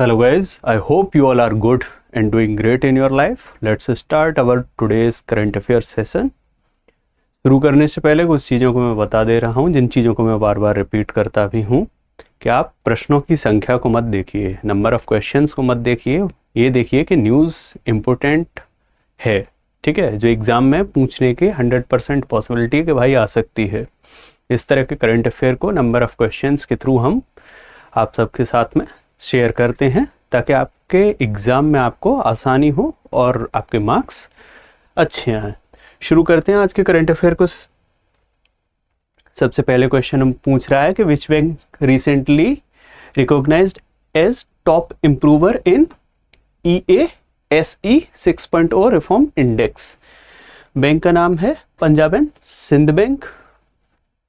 Hello guys, I hope you all are good and doing great in your life. Let's start our today's current affairs session. शुरू करने से पहले कुछ चीज़ों को मैं बता दे रहा हूँ, जिन चीज़ों को मैं बार बार रिपीट करता भी हूँ कि आप प्रश्नों की संख्या को मत देखिए, नंबर ऑफ क्वेश्चंस को मत देखिए, ये देखिए कि न्यूज़ इम्पोर्टेंट है, ठीक है, जो एग्ज़ाम में पूछने की 100% पॉसिबिलिटी है कि भाई आ सकती है। इस तरह के करंट अफेयर को नंबर ऑफ क्वेश्चंस के थ्रू हम आप सबके साथ में शेयर करते हैं ताकि आपके एग्ज़ाम में आपको आसानी हो और आपके मार्क्स अच्छे आए। शुरू करते हैं आज के करंट अफेयर को। सबसे पहले क्वेश्चन हम पूछ रहा है कि which bank recently recognised as top improver in EASE 6.0 reform index. Bank का नाम है पंजाब एंड सिंध बैंक,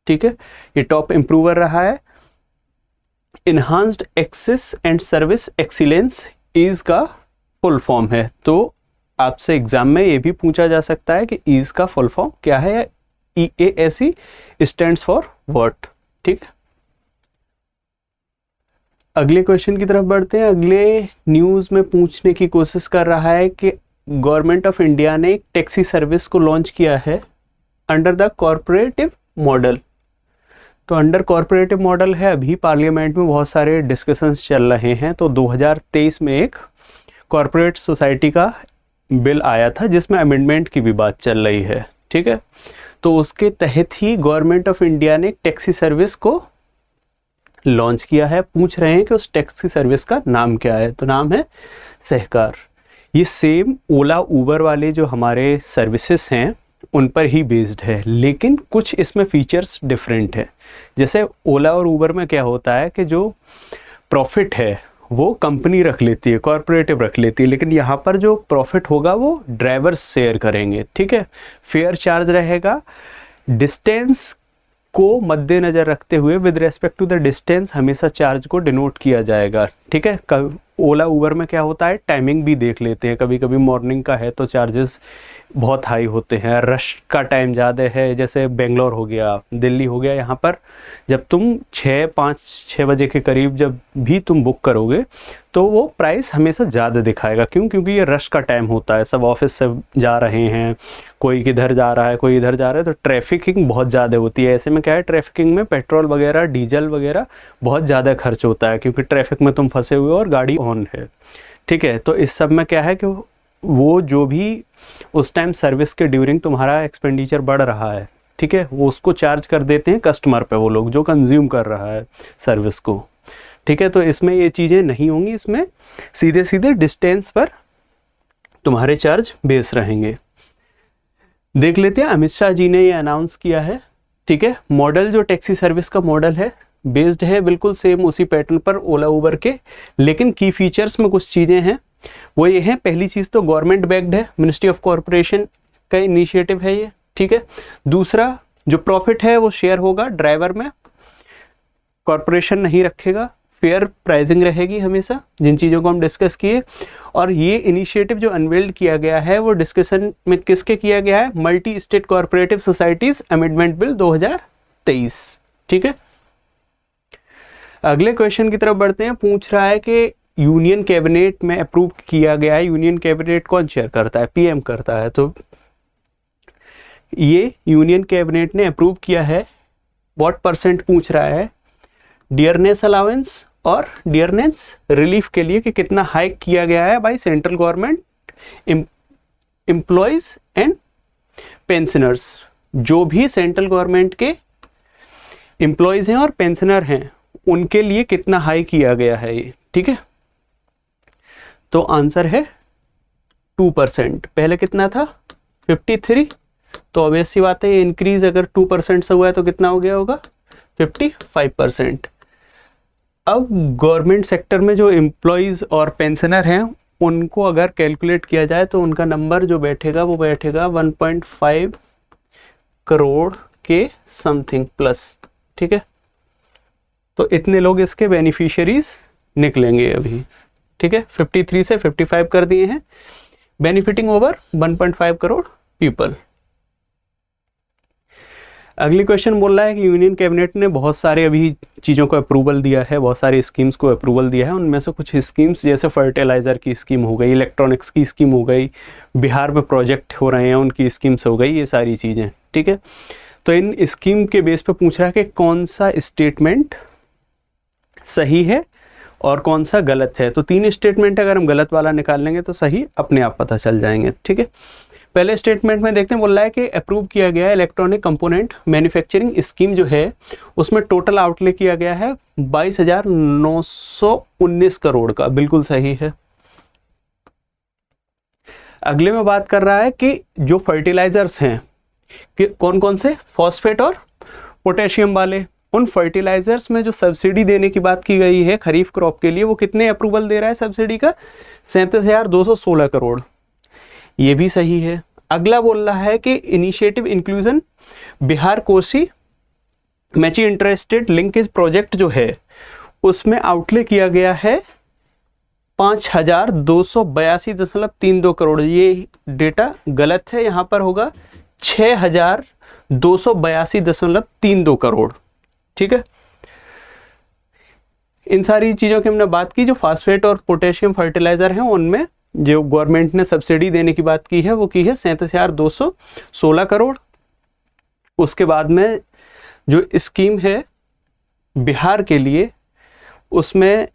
ठीक है। ये टॉप इम्प्रूवर रहा है। Enhanced access and service excellence EASE का फुल फॉर्म है। तो आपसे एग्जाम में ये भी पूछा जा सकता है कि ईज का फुल फॉर्म क्या है, या EASE स्टैंड्स फॉर व्हाट, ठीक। अगले क्वेश्चन की तरफ बढ़ते हैं। अगले न्यूज में पूछने की कोशिश कर रहा है कि गवर्नमेंट ऑफ इंडिया ने एक टैक्सी सर्विस को लॉन्च किया है अंडर द कॉर्पोरेटिव मॉडल। तो अंडर कॉर्पोरेटिव मॉडल है, अभी पार्लियामेंट में बहुत सारे डिस्कशंस चल रहे हैं। तो 2023 में एक कॉर्पोरेट सोसाइटी का बिल आया था जिसमें अमेंडमेंट की भी बात चल रही है, ठीक है। तो उसके तहत ही गवर्नमेंट ऑफ इंडिया ने एक टैक्सी सर्विस को लॉन्च किया है। पूछ रहे हैं कि उस टैक्सी सर्विस का नाम क्या है, तो नाम है सहकार। ये सेम ओला उबर वाले जो हमारे सर्विसेज हैं उन पर ही बेस्ड है, लेकिन कुछ इसमें फीचर्स डिफरेंट है। जैसे ओला और उबर में क्या होता है कि जो प्रॉफिट है वो कंपनी रख लेती है, कॉर्पोरेटिव रख लेती है, लेकिन यहाँ पर जो प्रॉफिट होगा वो ड्राइवर्स शेयर करेंगे, ठीक है। फेयर चार्ज रहेगा, डिस्टेंस को मद्देनज़र रखते हुए with respect to the distance हमेशा चार्ज को डिनोट किया जाएगा, ठीक है। ओला उबर में क्या होता है, टाइमिंग भी देख लेते हैं, कभी कभी मॉर्निंग का है तो चार्जेस बहुत हाई होते हैं, रश का टाइम ज़्यादा है, जैसे बेंगलोर हो गया, दिल्ली हो गया, यहाँ पर जब तुम 5-6 बजे के करीब जब भी तुम बुक करोगे तो वो प्राइस हमेशा ज़्यादा दिखाएगा। क्यों? क्योंकि ये रश का टाइम होता है, सब ऑफिस से जा रहे हैं, कोई किधर जा रहा है, कोई इधर जा रहा है, तो ट्रैफिकिंग बहुत ज़्यादा होती है। ऐसे में क्या है, ट्रैफिकिंग में पेट्रोल वगैरह, डीजल वगैरह बहुत ज़्यादा खर्च होता है, क्योंकि ट्रैफिक में तुम फंसे हुए और गाड़ी ऑन है, ठीक है। तो इस सब में क्या है कि वो जो भी उस टाइम सर्विस के ड्यूरिंग तुम्हारा एक्सपेंडिचर बढ़ रहा है, ठीक है, वो उसको चार्ज कर देते हैं कस्टमर पे, वो लोग जो कंज्यूम कर रहा है सर्विस को, ठीक है। तो इसमें ये चीज़ें नहीं होंगी, इसमें सीधे सीधे डिस्टेंस पर तुम्हारे चार्ज बेस रहेंगे। देख लेते हैं, अमित शाह जी ने ये अनाउंस किया है, ठीक है। मॉडल जो टैक्सी सर्विस का मॉडल है बेस्ड है बिल्कुल सेम उसी पैटर्न पर ओला उबर के, लेकिन की फीचर्स में कुछ चीज़ें हैं वो ये हैं। पहली चीज़ तो गवर्नमेंट बैक्ड है, मिनिस्ट्री ऑफ कॉरपोरेशन का इनिशिएटिव है ये, ठीक है। दूसरा, जो प्रॉफिट है वो शेयर होगा ड्राइवर में, कॉरपोरेशन नहीं रखेगा, फेयर प्राइसिंग रहेगी हमेशा, जिन चीज़ों को हम डिस्कस किए। और ये इनिशिएटिव जो अनवेल्ड किया गया है वो डिस्कशन में किसके किया गया है, multi state corporative societies amendment bill 2023, ठीक है। अगले क्वेश्चन की तरफ बढ़ते हैं। पूछ रहा है कि यूनियन कैबिनेट में अप्रूव किया गया है, यूनियन कैबिनेट कौन शेयर करता है, PM करता है। तो ये यूनियन कैबिनेट ने अप्रूव किया है, व्हाट परसेंट पूछ रहा है, डियरनेस अलाउंस और डियरनेस रिलीफ के लिए, कि कितना हाइक किया गया है by central government employees and pensioners. जो भी सेंट्रल गवर्नमेंट के एम्प्लॉयज हैं और पेंशनर हैं उनके लिए कितना हाई किया गया है ये, ठीक है। तो आंसर है 2%। पहले कितना था, 53। तो ऑब्वियस सी बात है, ये इंक्रीज अगर 2% से हुआ है तो कितना हो गया होगा, 55%। अब गवर्नमेंट सेक्टर में जो एम्प्लॉयज़ और पेंशनर हैं उनको अगर कैलकुलेट किया जाए तो उनका नंबर जो बैठेगा वो बैठेगा 1.5 करोड़ के समथिंग प्लस, ठीक है। तो इतने लोग इसके बेनिफिशियरीज निकलेंगे अभी, ठीक है। 53 से 55 कर दिए हैं, बेनिफिटिंग ओवर 1.5 करोड़ पीपल। अगली क्वेश्चन बोल रहा है कि यूनियन कैबिनेट ने बहुत सारे अभी चीज़ों को अप्रूवल दिया है, बहुत सारी स्कीम्स को अप्रूवल दिया है। उनमें से कुछ स्कीम्स जैसे फर्टिलाइज़र की स्कीम हो गई, इलेक्ट्रॉनिक्स की स्कीम हो गई, बिहार में प्रोजेक्ट हो रहे हैं उनकी स्कीम्स हो गई, ये सारी चीज़ें, ठीक है। तो इन स्कीम के बेस पे पूछ रहा है कि कौन सा स्टेटमेंट सही है और कौन सा गलत है। तो 3 स्टेटमेंट अगर हम गलत वाला निकाल लेंगे तो सही अपने आप पता चल जाएंगे, ठीक है। पहले स्टेटमेंट में देखते हैं, बोल रहा है कि अप्रूव किया गया है इलेक्ट्रॉनिक कंपोनेंट मैन्युफैक्चरिंग स्कीम जो है उसमें टोटल आउटले किया गया है 22,919 करोड़ का, बिल्कुल सही है। अगले में बात कर रहा है कि जो फर्टिलाइजर्स हैं कि कौन कौन से, फॉस्फेट और पोटेशियम वाले, उन फर्टिलाइजर्स में जो सब्सिडी देने की बात की गई है खरीफ क्रॉप के लिए, वो कितने अप्रूवल दे रहा है सब्सिडी का, 37,216 करोड़, ये भी सही है। अगला बोल रहा है कि initiative inclusion Bihar Kosi मैची interested linkage project जो है उसमें आउटले किया गया है 5,282.32 करोड़, ये डेटा गलत है, यहाँ पर होगा 6,282.32 करोड़, ठीक है। इन सारी चीज़ों की हमने बात की। जो फास्फेट और पोटेशियम फर्टिलाइज़र हैं उनमें जो गवर्नमेंट ने सब्सिडी देने की बात की है वो की है 37,216 करोड़। उसके बाद में जो स्कीम है बिहार के लिए उसमें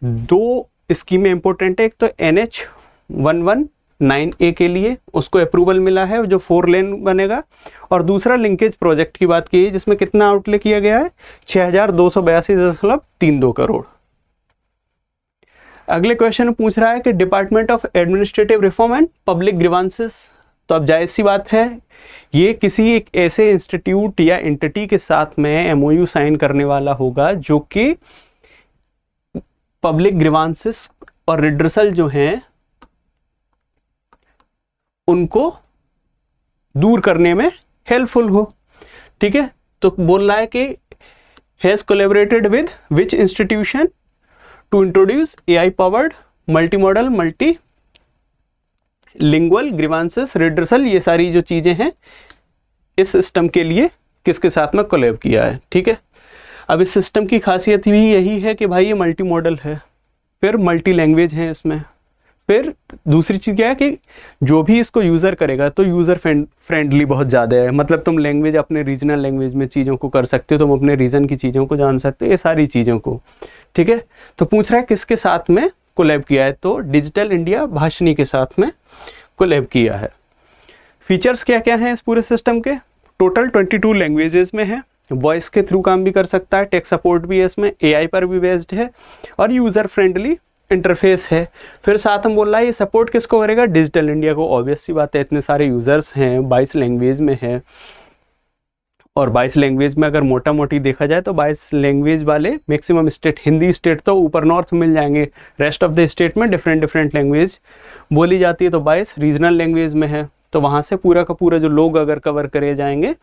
2 स्कीमें इंपॉर्टेंट है। एक तो NH-119A के लिए उसको अप्रूवल मिला है जो 4 लेन बनेगा, और दूसरा लिंकेज प्रोजेक्ट की बात की है जिसमें कितना आउटले किया गया है 6,282.32 करोड़। अगले क्वेश्चन में पूछ रहा है कि department of administrative reform and public grievances, तो अब जायज़ सी बात है ये किसी एक ऐसे इंस्टीट्यूट या एंटिटी के साथ में MOU साइन करने वाला होगा जो कि पब्लिक ग्रीवांसेस और रिड्रेसल जो हैं उनको दूर करने में हेल्पफुल हो, ठीक है। तो बोल रहा है कि has collaborated with which institution to introduce AI powered multimodal multilingual grievances redressal, ये सारी जो चीजें हैं इस सिस्टम के लिए किसके साथ में कोलैब किया है, ठीक है। अब इस सिस्टम की खासियत भी यही है कि भाई ये मल्टी मॉडल है, फिर मल्टी लैंग्वेज है इसमें, फिर दूसरी चीज़ क्या है कि जो भी इसको यूज़र करेगा तो यूज़र फ्रेंडली बहुत ज़्यादा है। मतलब तुम लैंग्वेज अपने रीजनल लैंग्वेज में चीज़ों को कर सकते हो, तुम अपने रीजन की चीज़ों को जान सकते हो, ये सारी चीज़ों को, ठीक है। तो पूछ रहा है किसके साथ में कोलैब किया है, तो डिजिटल इंडिया भाषिणी के साथ में कोलैब किया है। फीचर्स क्या क्या हैं इस पूरे सिस्टम के, टोटल 22 लैंग्वेजेस में है, वॉइस के थ्रू काम भी कर सकता है, टेक सपोर्ट भी है इसमें, AI पर भी बेस्ड है और यूज़र फ्रेंडली इंटरफेस है। फिर साथ में बोल रहा है ये सपोर्ट किसको करेगा, डिजिटल इंडिया को। ऑब्वियस सी बात है, इतने सारे यूज़र्स हैं, 22 लैंग्वेज में है, और 22 लैंग्वेज में अगर मोटा मोटी देखा जाए तो 22 लैंग्वेज वाले मैक्सिमम स्टेट, हिंदी स्टेट तो ऊपर नॉर्थ मिल जाएंगे, रेस्ट ऑफ द स्टेट में डिफरेंट लैंग्वेज बोली जाती है। तो 22 रीजनल लैंग्वेज में है, तो वहाँ से पूरा का पूरा जो लोग अगर कवर करे जाएंगे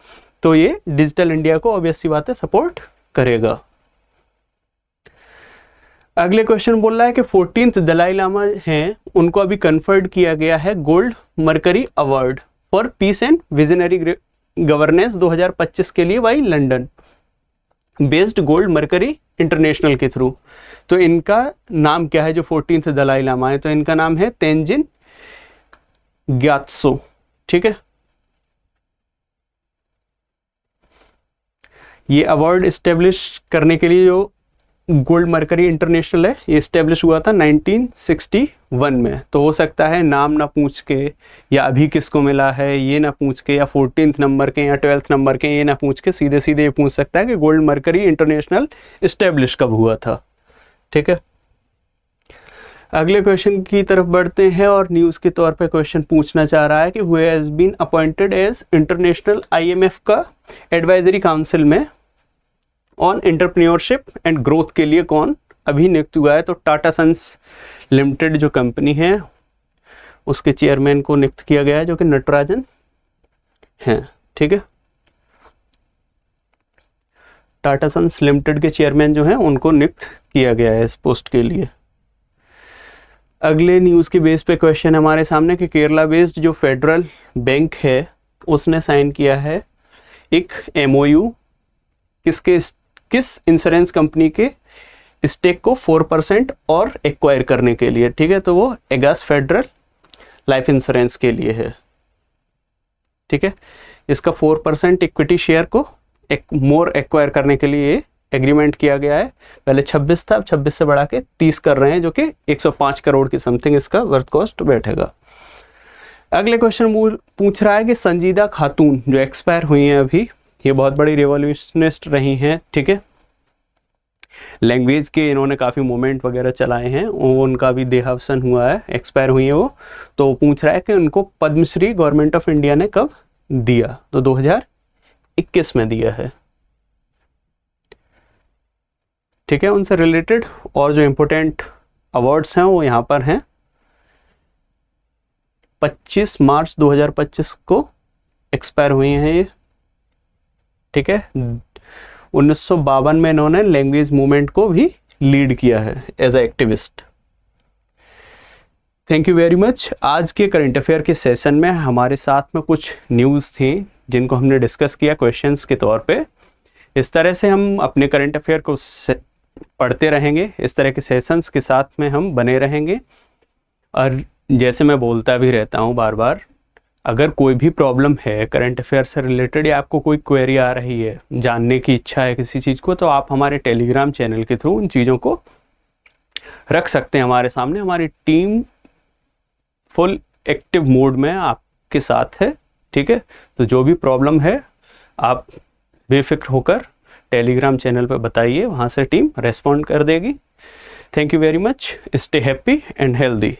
तो ये डिजिटल इंडिया को ऑब्वियस सी बात है सपोर्ट करेगा। अगले क्वेश्चन बोल रहा है कि 14th दलाई लामा हैं उनको अभी कन्फर्ड किया गया है gold mercury award for piece and visionary governance 2025 के लिए by London based gold mercury international के थ्रू। तो इनका नाम क्या है जो 14th दलाई लामा है, तो इनका नाम है तेंजिन ग्यात्सो, ठीक है। ये अवार्ड इस्टेब्लिश करने के लिए जो गोल्ड मरकरी इंटरनेशनल है ये इस्टेब्लिश हुआ था 1961 में। तो हो सकता है नाम ना पूछ के या अभी किसको मिला है ये ना पूछ के, या 14th नंबर के या 12th नंबर के ये ना पूछ के, सीधे सीधे ये पूछ सकता है कि गोल्ड मरकरी इंटरनेशनल इस्टेब्लिश कब हुआ था, ठीक है। अगले क्वेश्चन की तरफ बढ़ते हैं और न्यूज़ के तौर पे क्वेश्चन पूछना चाह रहा है कि who has been appointed as international IMF का एडवाइजरी काउंसिल में ऑन एंटरप्रेन्योरशिप एंड ग्रोथ के लिए कौन अभी नियुक्त हुआ है, तो टाटा सन्स लिमिटेड जो कंपनी है उसके चेयरमैन को नियुक्त किया गया है जो कि नटराजन हैं, ठीक है। टाटा सन्स लिमिटेड के चेयरमैन जो हैं उनको नियुक्त किया गया है इस पोस्ट के लिए। अगले न्यूज़ के बेस पे क्वेश्चन हमारे सामने कि केरला बेस्ड जो फेडरल बैंक है उसने साइन किया है एक MOU किस इंश्योरेंस कंपनी के स्टेक को 4% और एक्वायर करने के लिए, ठीक है। तो वो एगास फेडरल लाइफ इंश्योरेंस के लिए है, ठीक है। इसका 4% इक्विटी शेयर को मोर एक्वायर करने के लिए एग्रीमेंट किया गया है। पहले 26 था, अब 26 से बढ़ा के 30 कर रहे हैं, जो कि 105 करोड़ की समथिंग इसका वर्थ कॉस्ट बैठेगा। अगले क्वेश्चन पूछ रहा है कि संजीदा खातून जो एक्सपायर हुई हैं अभी, ये बहुत बड़ी रिवॉल्यूशनिस्ट रही हैं, ठीक है। लैंग्वेज के इन्होंने काफ़ी मूवमेंट वगैरह चलाए हैं, उनका भी देहावसान हुआ है, एक्सपायर हुई है वो। तो पूछ रहा है कि उनको पद्मश्री गवर्नमेंट ऑफ इंडिया ने कब दिया, तो 2021 में दिया है, ठीक है। उनसे रिलेटेड और जो इम्पोर्टेंट अवार्ड्स हैं वो यहाँ पर हैं। 25 मार्च 2025 को एक्सपायर हुए हैं ये, ठीक है। 1952 में इन्होंने लैंग्वेज मूवमेंट को भी लीड किया है as a activist. Thank you very much. आज के करंट अफेयर के सेशन में हमारे साथ में कुछ न्यूज़ थी जिनको हमने डिस्कस किया क्वेश्चंस के तौर पे। इस तरह से हम अपने करंट अफेयर को पढ़ते रहेंगे, इस तरह के सेशंस के साथ में हम बने रहेंगे। और जैसे मैं बोलता भी रहता हूँ बार बार, अगर कोई भी प्रॉब्लम है करंट अफेयर से रिलेटेड या आपको कोई क्वेरी आ रही है, जानने की इच्छा है किसी चीज़ को, तो आप हमारे टेलीग्राम चैनल के थ्रू उन चीज़ों को रख सकते हैं हमारे सामने। हमारी टीम फुल एक्टिव मोड में आपके साथ है, ठीक है। तो जो भी प्रॉब्लम है आप बेफिक्र होकर टेलीग्राम चैनल पर बताइए, वहाँ से टीम रेस्पॉन्ड कर देगी। Thank you very much. Stay happy and healthy.